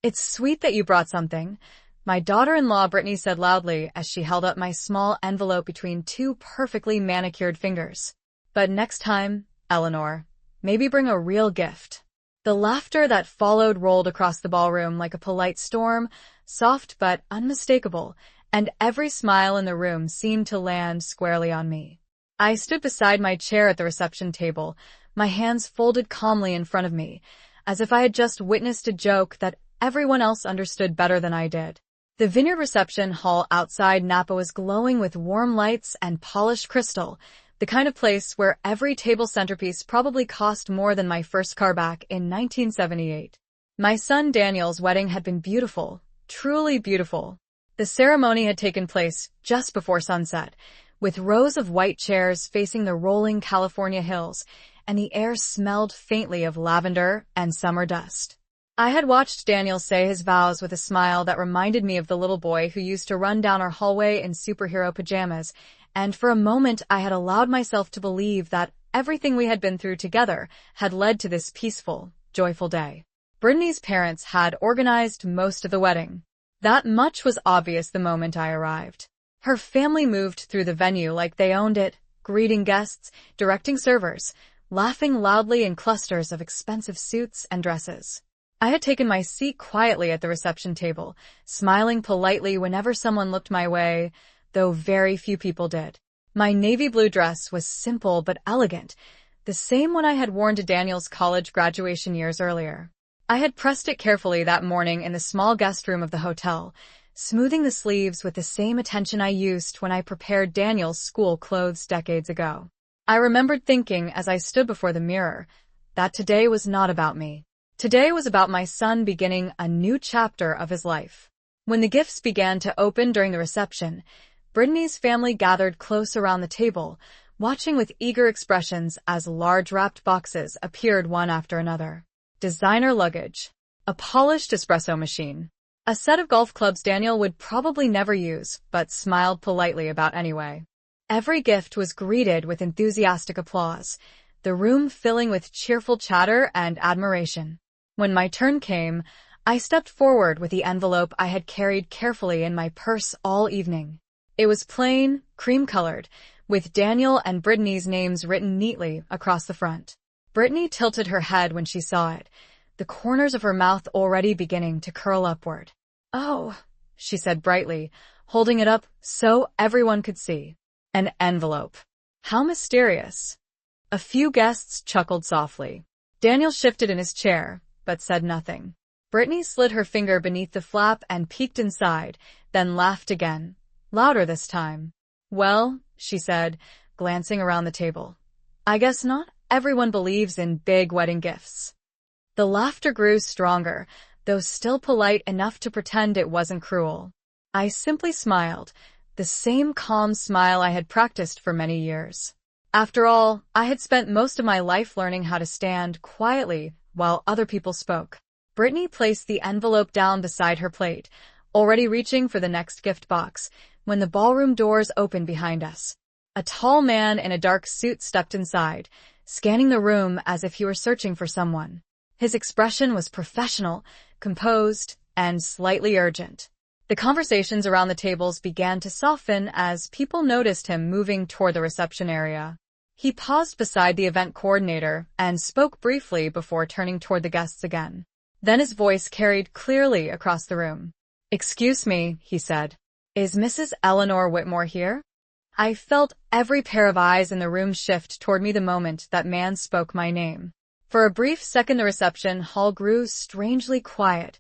It's sweet that you brought something, my daughter-in-law Brittany said loudly as she held up my small envelope between two perfectly manicured fingers. But next time, Eleanor, maybe bring a real gift. The laughter that followed rolled across the ballroom like a polite storm, soft but unmistakable, and every smile in the room seemed to land squarely on me. I stood beside my chair at the reception table, my hands folded calmly in front of me, as if I had just witnessed a joke that everyone else understood better than I did. The vineyard reception hall outside Napa was glowing with warm lights and polished crystal, the kind of place where every table centerpiece probably cost more than my first car back in 1978. My son Daniel's wedding had been beautiful, truly beautiful. The ceremony had taken place just before sunset, with rows of white chairs facing the rolling California hills, and the air smelled faintly of lavender and summer dust. I had watched Daniel say his vows with a smile that reminded me of the little boy who used to run down our hallway in superhero pajamas, and for a moment I had allowed myself to believe that everything we had been through together had led to this peaceful, joyful day. Brittany's parents had organized most of the wedding. That much was obvious the moment I arrived. Her family moved through the venue like they owned it, greeting guests, directing servers, laughing loudly in clusters of expensive suits and dresses. I had taken my seat quietly at the reception table, smiling politely whenever someone looked my way, though very few people did. My navy blue dress was simple but elegant, the same one I had worn to Daniel's college graduation years earlier. I had pressed it carefully that morning in the small guest room of the hotel, smoothing the sleeves with the same attention I used when I prepared Daniel's school clothes decades ago. I remembered thinking as I stood before the mirror that today was not about me. Today was about my son beginning a new chapter of his life. When the gifts began to open during the reception, Brittany's family gathered close around the table, watching with eager expressions as large wrapped boxes appeared one after another. Designer luggage, a polished espresso machine, a set of golf clubs Daniel would probably never use, but smiled politely about anyway. Every gift was greeted with enthusiastic applause, the room filling with cheerful chatter and admiration. When my turn came, I stepped forward with the envelope I had carried carefully in my purse all evening. It was plain, cream-colored, with Daniel and Brittany's names written neatly across the front. Brittany tilted her head when she saw it, the corners of her mouth already beginning to curl upward. "Oh," she said brightly, holding it up so everyone could see. An envelope. How mysterious. A few guests chuckled softly. Daniel shifted in his chair, but said nothing. Brittany slid her finger beneath the flap and peeked inside, then laughed again, louder this time. "Well," she said, glancing around the table, "I guess not everyone believes in big wedding gifts." The laughter grew stronger, though still polite enough to pretend it wasn't cruel. I simply smiled, the same calm smile I had practiced for many years. After all, I had spent most of my life learning how to stand quietly while other people spoke. Brittany placed the envelope down beside her plate, already reaching for the next gift box, when the ballroom doors opened behind us. A tall man in a dark suit stepped inside, scanning the room as if he were searching for someone. His expression was professional, composed, and slightly urgent. The conversations around the tables began to soften as people noticed him moving toward the reception area. He paused beside the event coordinator and spoke briefly before turning toward the guests again. Then his voice carried clearly across the room. "Excuse me," he said. "Is Mrs. Eleanor Whitmore here?" I felt every pair of eyes in the room shift toward me the moment that man spoke my name. For a brief second the reception hall grew strangely quiet,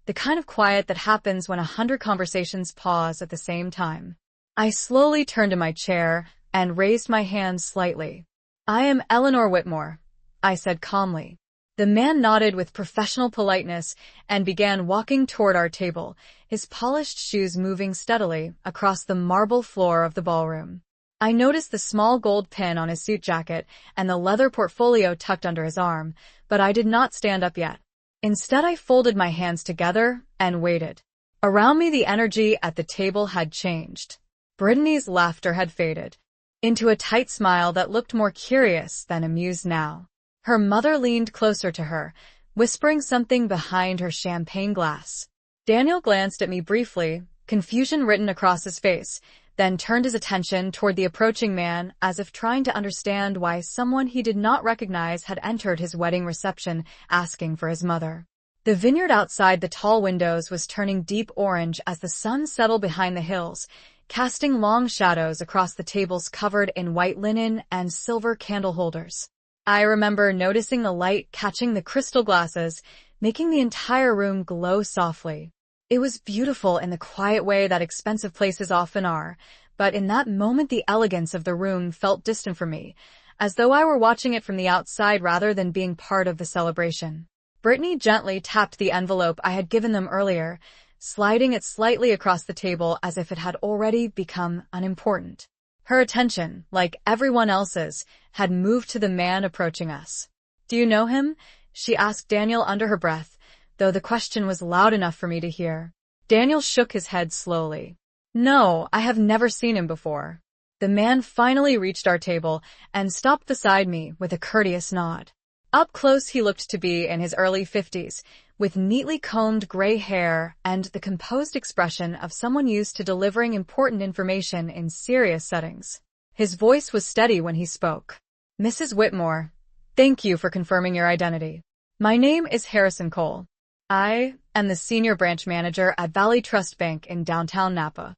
the kind of quiet that happens when 100 conversations pause at the same time. I slowly turned to my chair and raised my hand slightly. "I am Eleanor Whitmore," I said calmly. The man nodded with professional politeness and began walking toward our table, his polished shoes moving steadily across the marble floor of the ballroom. I noticed the small gold pin on his suit jacket and the leather portfolio tucked under his arm, but I did not stand up yet. Instead, I folded my hands together and waited. Around me, the energy at the table had changed. Brittany's laughter had faded into a tight smile that looked more curious than amused now. Her mother leaned closer to her, whispering something behind her champagne glass. Daniel glanced at me briefly, confusion written across his face, then turned his attention toward the approaching man as if trying to understand why someone he did not recognize had entered his wedding reception asking for his mother. The vineyard outside the tall windows was turning deep orange as the sun settled behind the hills, casting long shadows across the tables covered in white linen and silver candle holders. I remember noticing the light catching the crystal glasses, making the entire room glow softly. It was beautiful in the quiet way that expensive places often are, but in that moment the elegance of the room felt distant from me, as though I were watching it from the outside rather than being part of the celebration. Brittany gently tapped the envelope I had given them earlier, sliding it slightly across the table as if it had already become unimportant. Her attention, like everyone else's, had moved to the man approaching us. "Do you know him?" she asked Daniel under her breath, though the question was loud enough for me to hear. Daniel shook his head slowly. "No, I have never seen him before." The man finally reached our table and stopped beside me with a courteous nod. Up close he looked to be in his early 50s, with neatly combed gray hair and the composed expression of someone used to delivering important information in serious settings. His voice was steady when he spoke. "Mrs. Whitmore, thank you for confirming your identity. My name is Harrison Cole. I am the senior branch manager at Valley Trust Bank in downtown Napa."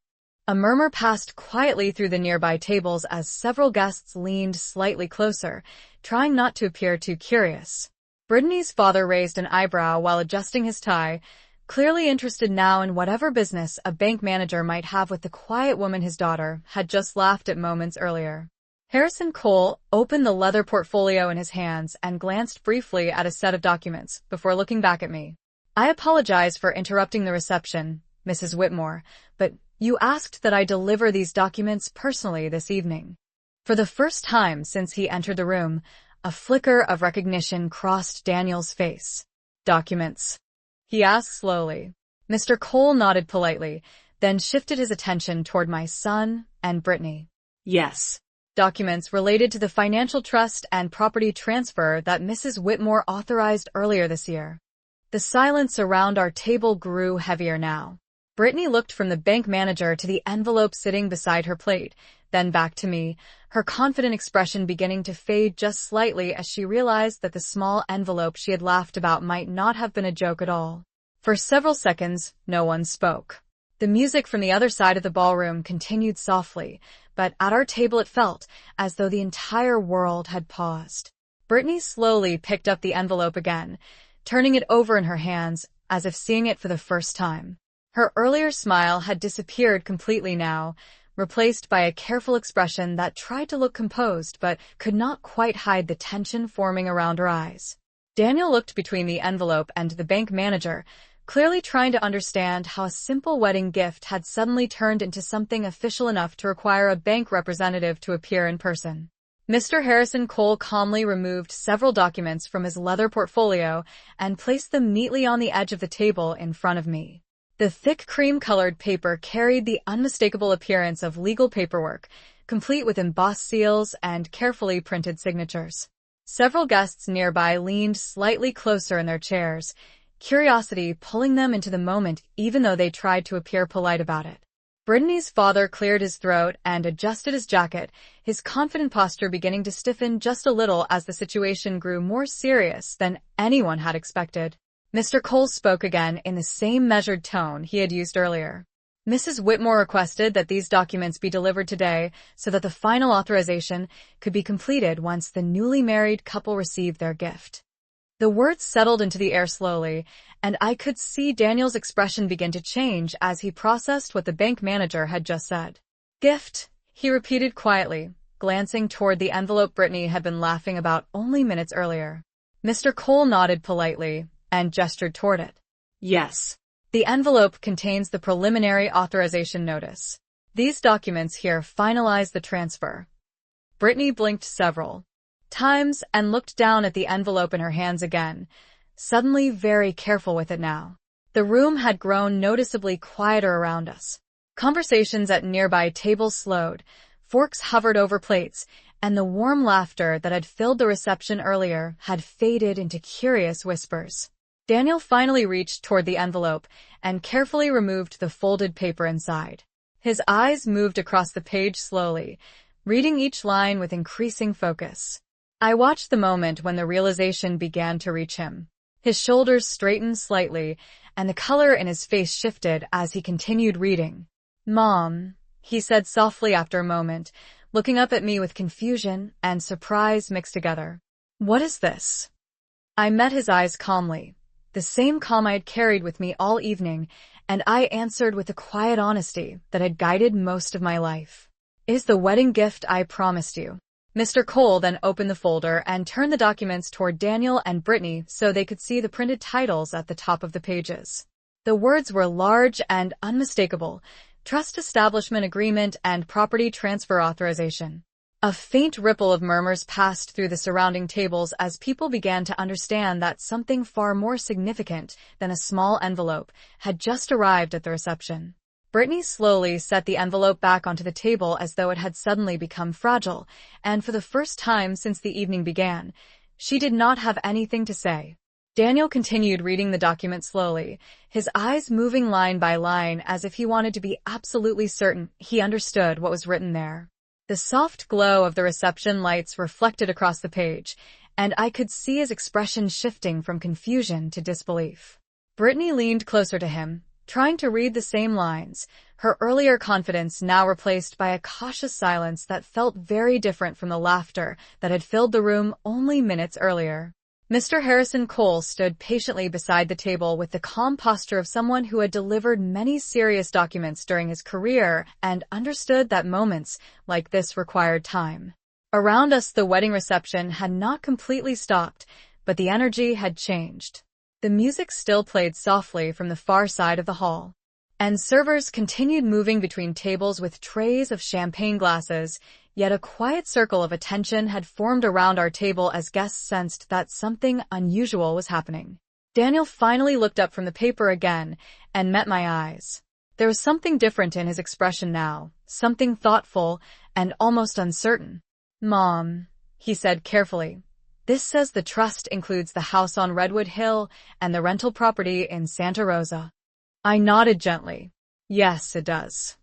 A murmur passed quietly through the nearby tables as several guests leaned slightly closer, trying not to appear too curious. Brittany's father raised an eyebrow while adjusting his tie, clearly interested now in whatever business a bank manager might have with the quiet woman his daughter had just laughed at moments earlier. Harrison Cole opened the leather portfolio in his hands and glanced briefly at a set of documents before looking back at me. "I apologize for interrupting the reception, Mrs. Whitmore, but you asked that I deliver these documents personally this evening." For the first time since he entered the room, a flicker of recognition crossed Daniel's face. "Documents?" he asked slowly. Mr. Cole nodded politely, then shifted his attention toward my son and Brittany. "Yes. Documents related to the financial trust and property transfer that Mrs. Whitmore authorized earlier this year." The silence around our table grew heavier now. Brittany looked from the bank manager to the envelope sitting beside her plate, then back to me, her confident expression beginning to fade just slightly as she realized that the small envelope she had laughed about might not have been a joke at all. For several seconds, no one spoke. The music from the other side of the ballroom continued softly, but at our table it felt as though the entire world had paused. Brittany slowly picked up the envelope again, turning it over in her hands as if seeing it for the first time. Her earlier smile had disappeared completely now, replaced by a careful expression that tried to look composed but could not quite hide the tension forming around her eyes. Daniel looked between the envelope and the bank manager, clearly trying to understand how a simple wedding gift had suddenly turned into something official enough to require a bank representative to appear in person. Mr. Harrison Cole calmly removed several documents from his leather portfolio and placed them neatly on the edge of the table in front of me. The thick cream-colored paper carried the unmistakable appearance of legal paperwork, complete with embossed seals and carefully printed signatures. Several guests nearby leaned slightly closer in their chairs, curiosity pulling them into the moment even though they tried to appear polite about it. Brittany's father cleared his throat and adjusted his jacket, his confident posture beginning to stiffen just a little as the situation grew more serious than anyone had expected. Mr. Cole spoke again in the same measured tone he had used earlier. "Mrs. Whitmore requested that these documents be delivered today so that the final authorization could be completed once the newly married couple received their gift." The words settled into the air slowly, and I could see Daniel's expression begin to change as he processed what the bank manager had just said. "Gift," he repeated quietly, glancing toward the envelope Brittany had been laughing about only minutes earlier. Mr. Cole nodded politely and gestured toward it. "Yes. The envelope contains the preliminary authorization notice. These documents here finalize the transfer." Brittany blinked several times and looked down at the envelope in her hands again, suddenly very careful with it now. The room had grown noticeably quieter around us. Conversations at nearby tables slowed, forks hovered over plates, and the warm laughter that had filled the reception earlier had faded into curious whispers. Daniel finally reached toward the envelope and carefully removed the folded paper inside. His eyes moved across the page slowly, reading each line with increasing focus. I watched the moment when the realization began to reach him. His shoulders straightened slightly, and the color in his face shifted as he continued reading. "Mom," he said softly after a moment, looking up at me with confusion and surprise mixed together. "What is this?" I met his eyes calmly, the same calm I had carried with me all evening, and I answered with the quiet honesty that had guided most of my life. "It is the wedding gift I promised you." Mr. Cole then opened the folder and turned the documents toward Daniel and Brittany so they could see the printed titles at the top of the pages. The words were large and unmistakable: Trust Establishment Agreement and Property Transfer Authorization. A faint ripple of murmurs passed through the surrounding tables as people began to understand that something far more significant than a small envelope had just arrived at the reception. Brittany slowly set the envelope back onto the table as though it had suddenly become fragile, and for the first time since the evening began, she did not have anything to say. Daniel continued reading the document slowly, his eyes moving line by line as if he wanted to be absolutely certain he understood what was written there. The soft glow of the reception lights reflected across the page, and I could see his expression shifting from confusion to disbelief. Brittany leaned closer to him, trying to read the same lines, her earlier confidence now replaced by a cautious silence that felt very different from the laughter that had filled the room only minutes earlier. Mr. Harrison Cole stood patiently beside the table with the calm posture of someone who had delivered many serious documents during his career and understood that moments like this required time. Around us, the wedding reception had not completely stopped, but the energy had changed. The music still played softly from the far side of the hall, and servers continued moving between tables with trays of champagne glasses, yet a quiet circle of attention had formed around our table as guests sensed that something unusual was happening. Daniel finally looked up from the paper again and met my eyes. There was something different in his expression now, something thoughtful and almost uncertain. "Mom," he said carefully, "this says the trust includes the house on Redwood Hill and the rental property in Santa Rosa." I nodded gently. "Yes, it does."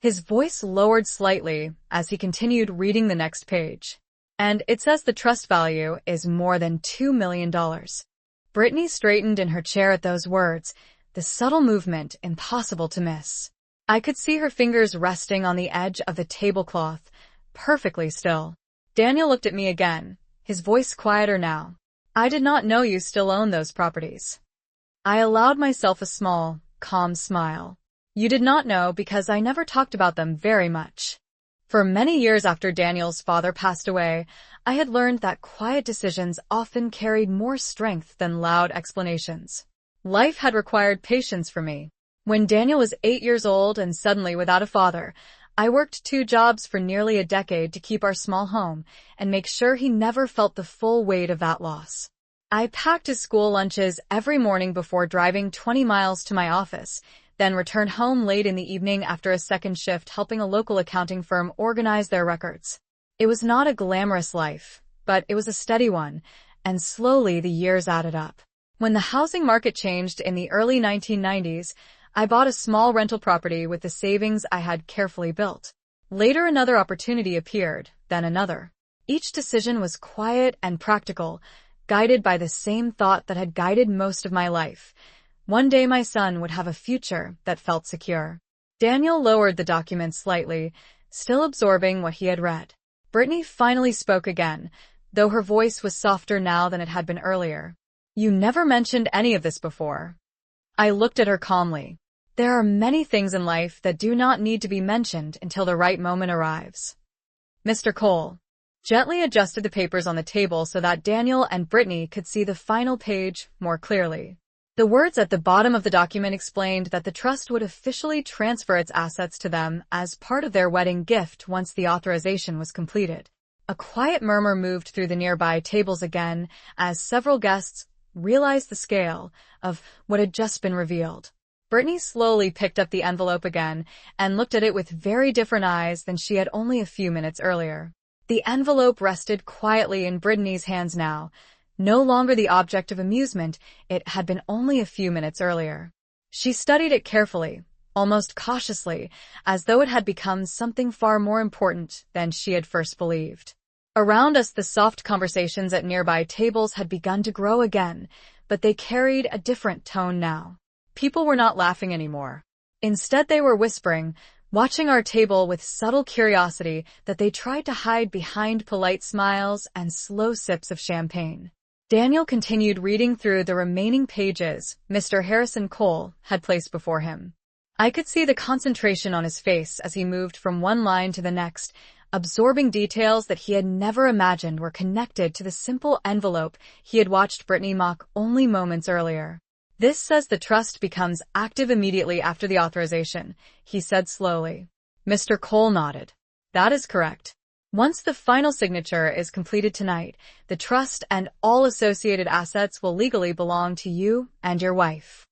His voice lowered slightly as he continued reading the next page. "And it says the trust value is more than $2 million. Brittany straightened in her chair at those words, the subtle movement impossible to miss. I could see her fingers resting on the edge of the tablecloth, perfectly still. Daniel looked at me again, his voice quieter now. "I did not know you still own those properties." I allowed myself a small, calm smile. "You did not know because I never talked about them very much." For many years after Daniel's father passed away, I had learned that quiet decisions often carried more strength than loud explanations. Life had required patience for me. When Daniel was 8 years old and suddenly without a father, I worked 2 jobs for nearly a decade to keep our small home and make sure he never felt the full weight of that loss. I packed his school lunches every morning before driving 20 miles to my office, then returned home late in the evening after a second shift helping a local accounting firm organize their records. It was not a glamorous life, but it was a steady one, and slowly the years added up. When the housing market changed in the early 1990s, I bought a small rental property with the savings I had carefully built. Later another opportunity appeared, then another. Each decision was quiet and practical, guided by the same thought that had guided most of my life. One day my son would have a future that felt secure. Daniel lowered the document slightly, still absorbing what he had read. Brittany finally spoke again, though her voice was softer now than it had been earlier. "You never mentioned any of this before." I looked at her calmly. "There are many things in life that do not need to be mentioned until the right moment arrives." Mr. Cole gently adjusted the papers on the table so that Daniel and Brittany could see the final page more clearly. The words at the bottom of the document explained that the trust would officially transfer its assets to them as part of their wedding gift once the authorization was completed. A quiet murmur moved through the nearby tables again as several guests realized the scale of what had just been revealed. Brittany slowly picked up the envelope again and looked at it with very different eyes than she had only a few minutes earlier. The envelope rested quietly in Brittany's hands now, no longer the object of amusement it had been only a few minutes earlier. She studied it carefully, almost cautiously, as though it had become something far more important than she had first believed. Around us, the soft conversations at nearby tables had begun to grow again, but they carried a different tone now. People were not laughing anymore. Instead, they were whispering, watching our table with subtle curiosity that they tried to hide behind polite smiles and slow sips of champagne. Daniel continued reading through the remaining pages Mr. Harrison Cole had placed before him. I could see the concentration on his face as he moved from one line to the next, absorbing details that he had never imagined were connected to the simple envelope he had watched Brittany mock only moments earlier. "This says the trust becomes active immediately after the authorization," he said slowly. Mr. Cole nodded. "That is correct. Once the final signature is completed tonight, the trust and all associated assets will legally belong to you and your wife."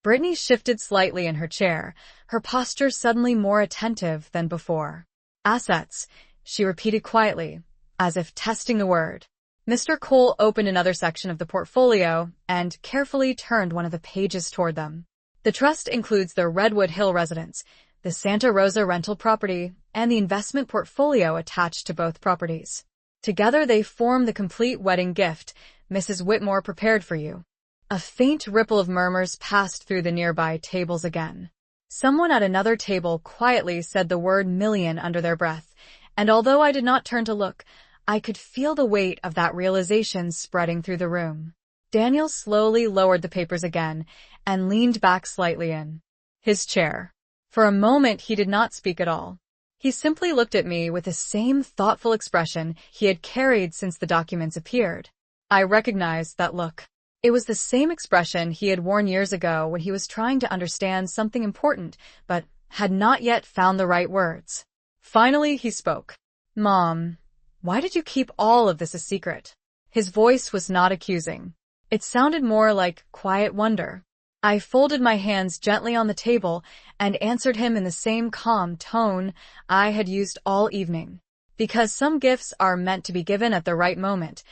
Brittany shifted slightly in her chair, her posture suddenly more attentive than before. "Assets," she repeated quietly, as if testing the word. Mr. Cole opened another section of the portfolio and carefully turned one of the pages toward them. "The trust includes the Redwood Hill residence, the Santa Rosa rental property, and the investment portfolio attached to both properties. Together they form the complete wedding gift Mrs. Whitmore prepared for you." A faint ripple of murmurs passed through the nearby tables again. Someone at another table quietly said the word million under their breath, and although I did not turn to look, I could feel the weight of that realization spreading through the room. Daniel slowly lowered the papers again and leaned back slightly in his chair. For a moment he did not speak at all. He simply looked at me with the same thoughtful expression he had carried since the documents appeared. I recognized that look. It was the same expression he had worn years ago when he was trying to understand something important, but had not yet found the right words. Finally he spoke. "Mom, why did you keep all of this a secret?" His voice was not accusing. It sounded more like quiet wonder. I folded my hands gently on the table and answered him in the same calm tone I had used all evening. "Because some gifts are meant to be given at the right moment,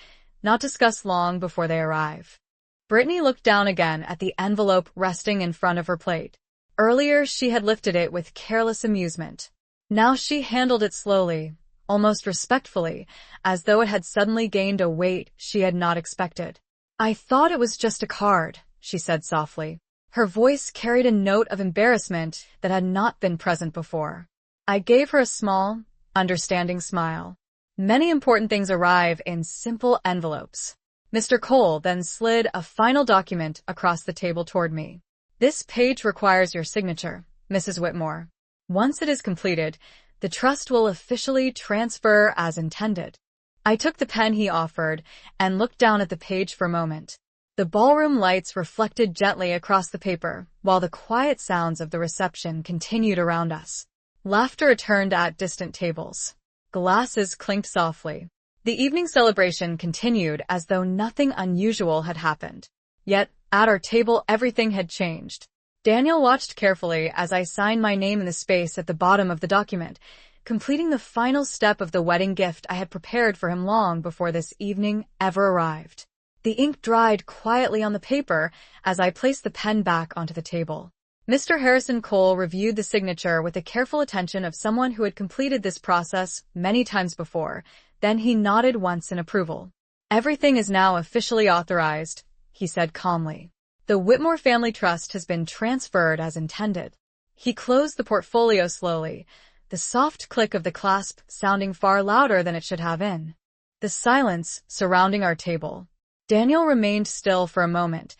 not discussed long before they arrive." Brittany looked down again at the envelope resting in front of her plate. Earlier she had lifted it with careless amusement. Now she handled it slowly, almost respectfully, as though it had suddenly gained a weight she had not expected. "I thought it was just a card," she said softly. Her voice carried a note of embarrassment that had not been present before. I gave her a small, understanding smile. "Many important things arrive in simple envelopes." Mr. Cole then slid a final document across the table toward me. "This page requires your signature, Mrs. Whitmore. Once it is completed, the trust will officially transfer as intended." I took the pen he offered and looked down at the page for a moment. The ballroom lights reflected gently across the paper, while the quiet sounds of the reception continued around us. Laughter returned at distant tables. Glasses clinked softly. The evening celebration continued as though nothing unusual had happened. Yet, at our table, everything had changed. Daniel watched carefully as I signed my name in the space at the bottom of the document, completing the final step of the wedding gift I had prepared for him long before this evening ever arrived. The ink dried quietly on the paper as I placed the pen back onto the table. Mr. Harrison Cole reviewed the signature with the careful attention of someone who had completed this process many times before. Then he nodded once in approval. "Everything is now officially authorized," he said calmly. "The Whitmore Family Trust has been transferred as intended." He closed the portfolio slowly, the soft click of the clasp sounding far louder than it should have in the silence surrounding our table. Daniel remained still for a moment,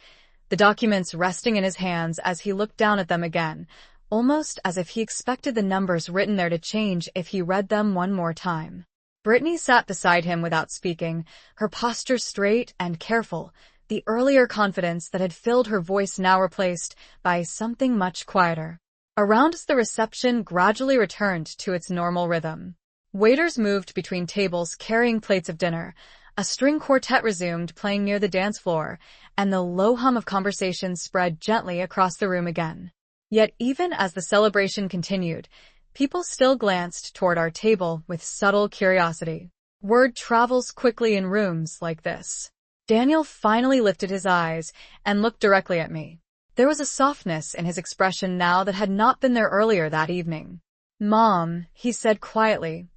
the documents resting in his hands as he looked down at them again, almost as if he expected the numbers written there to change if he read them one more time. Brittany sat beside him without speaking, her posture straight and careful, the earlier confidence that had filled her voice now replaced by something much quieter. Around us the reception gradually returned to its normal rhythm. Waiters moved between tables carrying plates of dinner, a string quartet resumed playing near the dance floor, and the low hum of conversation spread gently across the room again. Yet even as the celebration continued, people still glanced toward our table with subtle curiosity. Word travels quickly in rooms like this. Daniel finally lifted his eyes and looked directly at me. There was a softness in his expression now that had not been there earlier that evening. "Mom," he said quietly,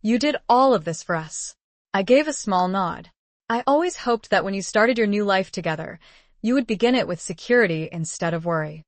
"you did all of this for us." I gave a small nod. "I always hoped that when you started your new life together, you would begin it with security instead of worry."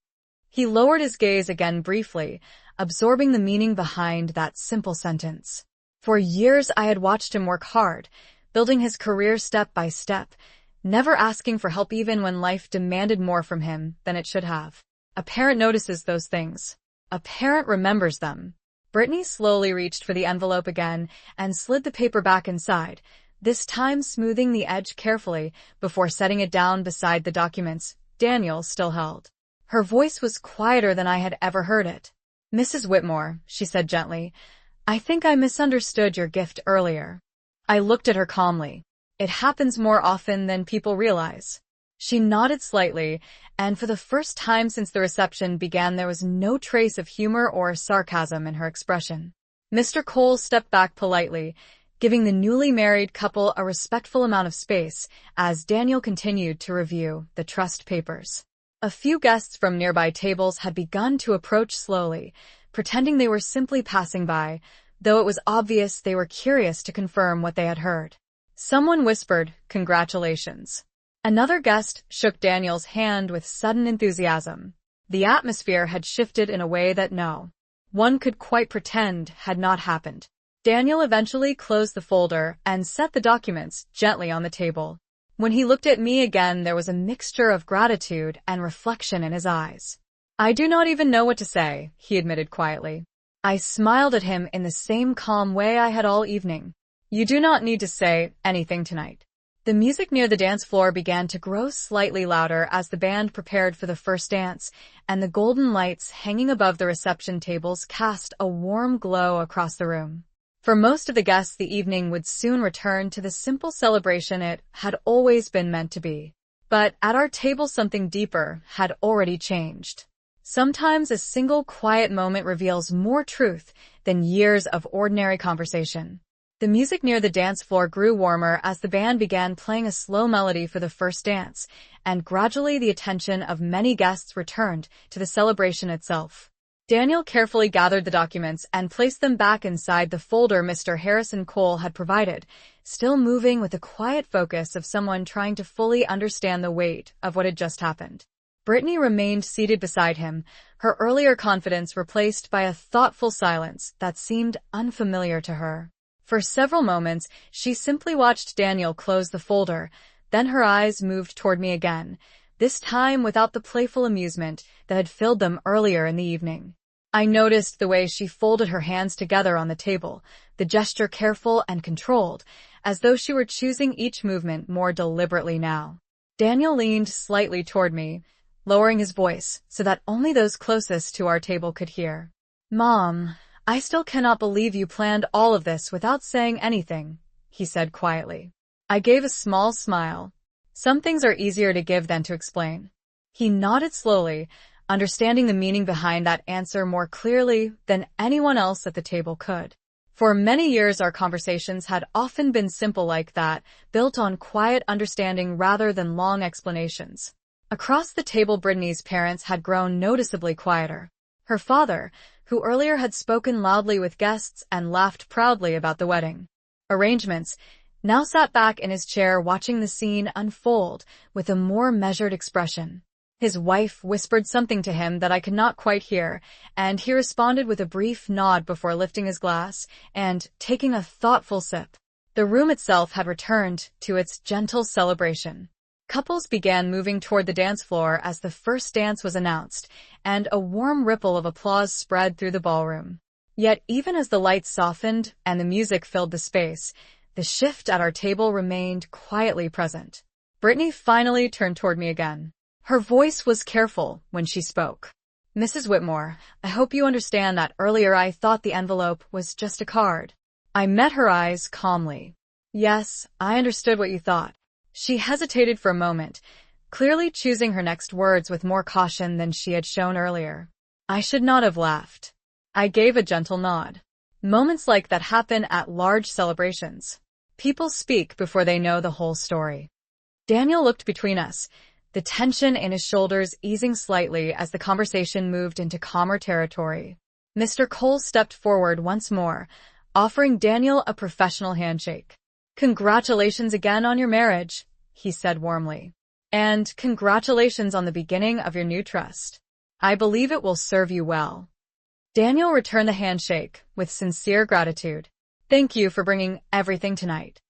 He lowered his gaze again briefly, absorbing the meaning behind that simple sentence. For years I had watched him work hard, building his career step by step, never asking for help even when life demanded more from him than it should have. A parent notices those things. A parent remembers them. Brittany slowly reached for the envelope again and slid the paper back inside, this time smoothing the edge carefully before setting it down beside the documents Daniel still held. Her voice was quieter than I had ever heard it. "Mrs. Whitmore," she said gently, "I think I misunderstood your gift earlier." I looked at her calmly. "It happens more often than people realize." She nodded slightly, and for the first time since the reception began there was no trace of humor or sarcasm in her expression. Mr. Cole stepped back politely, giving the newly married couple a respectful amount of space as Daniel continued to review the trust papers. A few guests from nearby tables had begun to approach slowly, pretending they were simply passing by, though it was obvious they were curious to confirm what they had heard. Someone whispered, "Congratulations." Another guest shook Daniel's hand with sudden enthusiasm. The atmosphere had shifted in a way that no one could quite pretend had not happened. Daniel eventually closed the folder and set the documents gently on the table. When he looked at me again, there was a mixture of gratitude and reflection in his eyes. "I do not even know what to say," he admitted quietly. I smiled at him in the same calm way I had all evening. "You do not need to say anything tonight." The music near the dance floor began to grow slightly louder as the band prepared for the first dance, and the golden lights hanging above the reception tables cast a warm glow across the room. For most of the guests, the evening would soon return to the simple celebration it had always been meant to be. But at our table, something deeper had already changed. Sometimes a single quiet moment reveals more truth than years of ordinary conversation. The music near the dance floor grew warmer as the band began playing a slow melody for the first dance, and gradually the attention of many guests returned to the celebration itself. Daniel carefully gathered the documents and placed them back inside the folder Mr. Harrison Cole had provided, still moving with the quiet focus of someone trying to fully understand the weight of what had just happened. Brittany remained seated beside him, her earlier confidence replaced by a thoughtful silence that seemed unfamiliar to her. For several moments, she simply watched Daniel close the folder, then her eyes moved toward me again, this time without the playful amusement that had filled them earlier in the evening. I noticed the way she folded her hands together on the table, the gesture careful and controlled, as though she were choosing each movement more deliberately now. Daniel leaned slightly toward me, lowering his voice so that only those closest to our table could hear. "Mom, I still cannot believe you planned all of this without saying anything," he said quietly. I gave a small smile. Some things are easier to give than to explain. He nodded slowly, understanding the meaning behind that answer more clearly than anyone else at the table could. For many years, our conversations had often been simple like that, built on quiet understanding rather than long explanations. Across the table, Brittany's parents had grown noticeably quieter. Her father, who earlier had spoken loudly with guests and laughed proudly about the wedding arrangements, now sat back in his chair watching the scene unfold with a more measured expression. His wife whispered something to him that I could not quite hear, and he responded with a brief nod before lifting his glass and taking a thoughtful sip. The room itself had returned to its gentle celebration. Couples began moving toward the dance floor as the first dance was announced, and a warm ripple of applause spread through the ballroom. Yet even as the lights softened and the music filled the space, the shift at our table remained quietly present. Brittany finally turned toward me again. Her voice was careful when she spoke. "Mrs. Whitmore, I hope you understand that earlier I thought the envelope was just a card." I met her eyes calmly. "Yes, I understood what you thought." She hesitated for a moment, clearly choosing her next words with more caution than she had shown earlier. "I should not have laughed." I gave a gentle nod. Moments like that happen at large celebrations. People speak before they know the whole story. Daniel looked between us, the tension in his shoulders easing slightly as the conversation moved into calmer territory. Mr. Cole stepped forward once more, offering Daniel a professional handshake. "Congratulations again on your marriage," he said warmly. "And congratulations on the beginning of your new trust. I believe it will serve you well." Daniel returned the handshake with sincere gratitude. "Thank you for bringing everything tonight."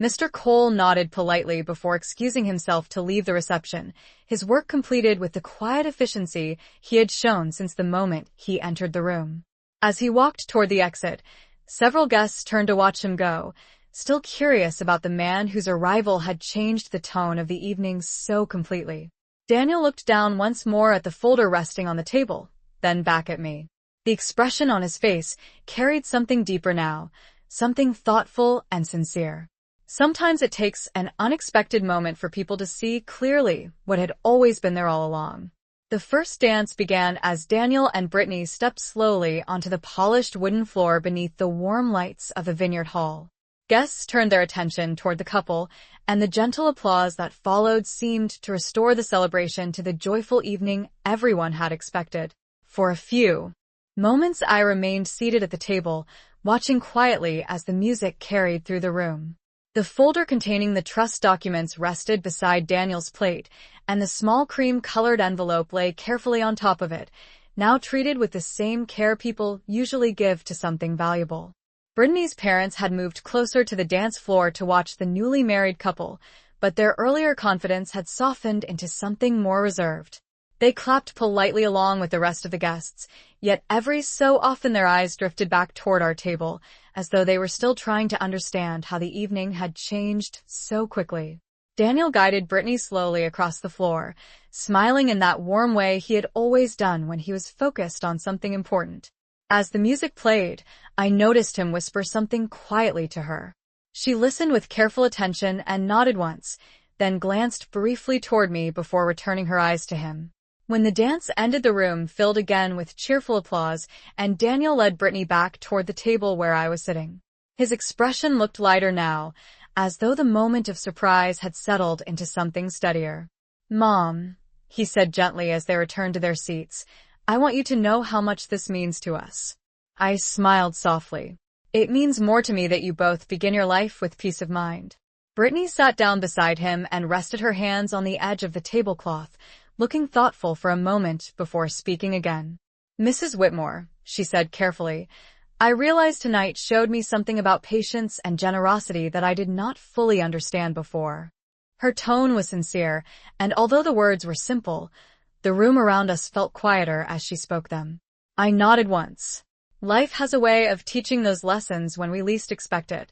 Mr. Cole nodded politely before excusing himself to leave the reception, his work completed with the quiet efficiency he had shown since the moment he entered the room. As he walked toward the exit, several guests turned to watch him go, still curious about the man whose arrival had changed the tone of the evening so completely. Daniel looked down once more at the folder resting on the table, then back at me. The expression on his face carried something deeper now, something thoughtful and sincere. Sometimes it takes an unexpected moment for people to see clearly what had always been there all along. The first dance began as Daniel and Brittany stepped slowly onto the polished wooden floor beneath the warm lights of the vineyard hall. Guests turned their attention toward the couple, and the gentle applause that followed seemed to restore the celebration to the joyful evening everyone had expected. For a few moments I remained seated at the table, watching quietly as the music carried through the room. The folder containing the trust documents rested beside Daniel's plate, and the small cream-colored envelope lay carefully on top of it, now treated with the same care people usually give to something valuable. Brittany's parents had moved closer to the dance floor to watch the newly married couple, but their earlier confidence had softened into something more reserved. They clapped politely along with the rest of the guests, yet every so often their eyes drifted back toward our table, as though they were still trying to understand how the evening had changed so quickly. Daniel guided Brittany slowly across the floor, smiling in that warm way he had always done when he was focused on something important. As the music played, I noticed him whisper something quietly to her. She listened with careful attention and nodded once, then glanced briefly toward me before returning her eyes to him. When the dance ended, the room filled again with cheerful applause, and Daniel led Brittany back toward the table where I was sitting. His expression looked lighter now, as though the moment of surprise had settled into something steadier. "Mom," he said gently as they returned to their seats, "I want you to know how much this means to us." I smiled softly. "It means more to me that you both begin your life with peace of mind." Brittany sat down beside him and rested her hands on the edge of the tablecloth, looking thoughtful for a moment before speaking again. "Mrs. Whitmore," she said carefully, "I realized tonight showed me something about patience and generosity that I did not fully understand before." Her tone was sincere, and although the words were simple, the room around us felt quieter as she spoke them. I nodded once. Life has a way of teaching those lessons when we least expect it.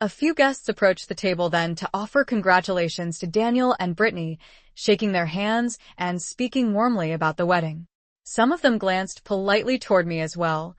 A few guests approached the table then to offer congratulations to Daniel and Brittany, shaking their hands and speaking warmly about the wedding. Some of them glanced politely toward me as well,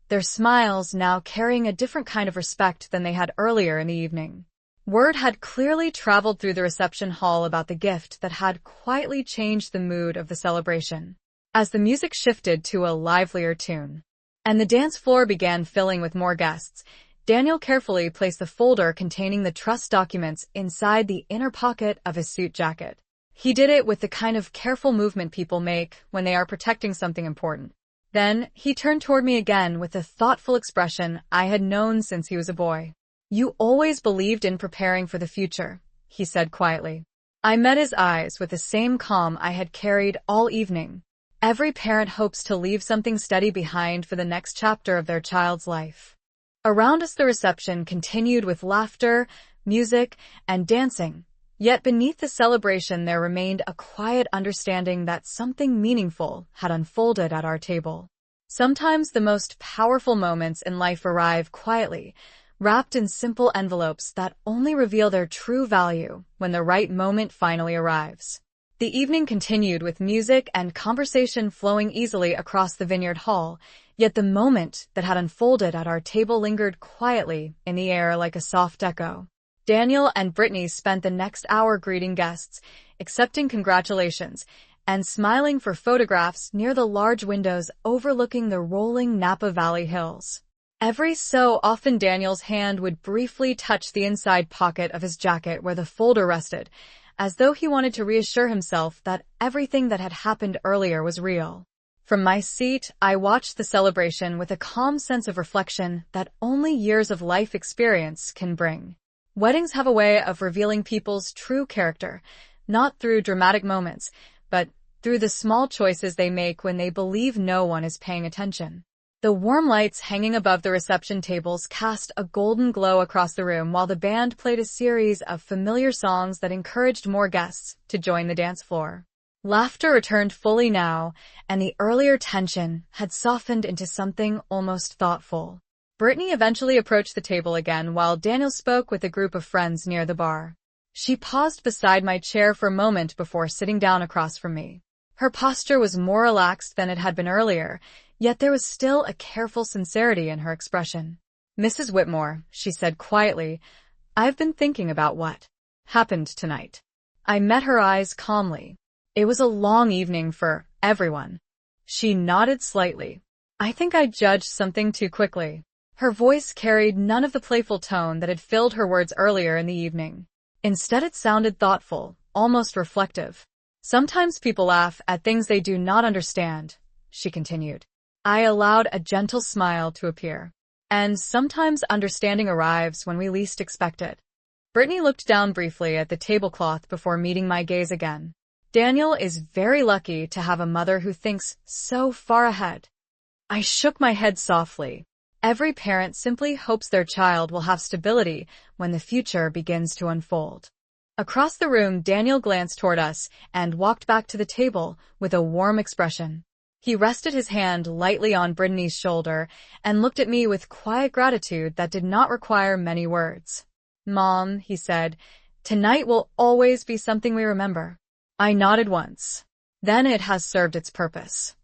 their smiles now carrying a different kind of respect than they had earlier in the evening. Word had clearly traveled through the reception hall about the gift that had quietly changed the mood of the celebration. As the music shifted to a livelier tune, and the dance floor began filling with more guests, Daniel carefully placed the folder containing the trust documents inside the inner pocket of his suit jacket. He did it with the kind of careful movement people make when they are protecting something important. Then, he turned toward me again with the thoughtful expression I had known since he was a boy. "You always believed in preparing for the future," he said quietly. I met his eyes with the same calm I had carried all evening. Every parent hopes to leave something steady behind for the next chapter of their child's life. Around us the reception continued with laughter, music, and dancing, yet beneath the celebration there remained a quiet understanding that something meaningful had unfolded at our table. Sometimes the most powerful moments in life arrive quietly, wrapped in simple envelopes that only reveal their true value when the right moment finally arrives. The evening continued with music and conversation flowing easily across the vineyard hall, yet the moment that had unfolded at our table lingered quietly in the air like a soft echo. Daniel and Brittany spent the next hour greeting guests, accepting congratulations, and smiling for photographs near the large windows overlooking the rolling Napa Valley hills. Every so often Daniel's hand would briefly touch the inside pocket of his jacket where the folder rested, as though he wanted to reassure himself that everything that had happened earlier was real. From my seat, I watched the celebration with a calm sense of reflection that only years of life experience can bring. Weddings have a way of revealing people's true character, not through dramatic moments, but through the small choices they make when they believe no one is paying attention. The warm lights hanging above the reception tables cast a golden glow across the room while the band played a series of familiar songs that encouraged more guests to join the dance floor. Laughter returned fully now, and the earlier tension had softened into something almost thoughtful. Brittany eventually approached the table again while Daniel spoke with a group of friends near the bar. She paused beside my chair for a moment before sitting down across from me. Her posture was more relaxed than it had been earlier, yet there was still a careful sincerity in her expression. "Mrs. Whitmore," she said quietly, "I've been thinking about what happened tonight." I met her eyes calmly. It was a long evening for everyone. She nodded slightly. "I think I judged something too quickly." Her voice carried none of the playful tone that had filled her words earlier in the evening. Instead, it sounded thoughtful, almost reflective. "Sometimes people laugh at things they do not understand," she continued. I allowed a gentle smile to appear. "And sometimes understanding arrives when we least expect it." Brittany looked down briefly at the tablecloth before meeting my gaze again. "Daniel is very lucky to have a mother who thinks so far ahead." I shook my head softly. Every parent simply hopes their child will have stability when the future begins to unfold. Across the room, Daniel glanced toward us and walked back to the table with a warm expression. He rested his hand lightly on Brittany's shoulder and looked at me with quiet gratitude that did not require many words. "Mom," he said, "tonight will always be something we remember." I nodded once. Then it has served its purpose.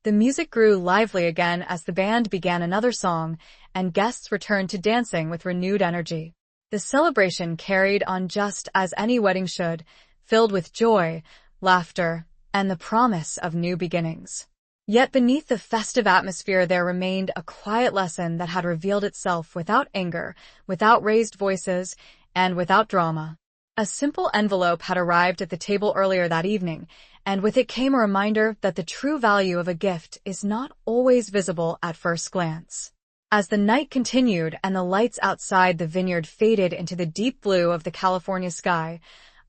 The music grew lively again as the band began another song, and guests returned to dancing with renewed energy. The celebration carried on just as any wedding should, filled with joy, laughter, and the promise of new beginnings. Yet beneath the festive atmosphere there remained a quiet lesson that had revealed itself without anger, without raised voices, and without drama. A simple envelope had arrived at the table earlier that evening, and with it came a reminder that the true value of a gift is not always visible at first glance. As the night continued and the lights outside the vineyard faded into the deep blue of the California sky,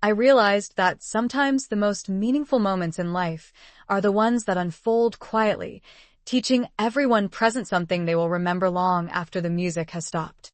I realized that sometimes the most meaningful moments in life are the ones that unfold quietly, teaching everyone present something they will remember long after the music has stopped.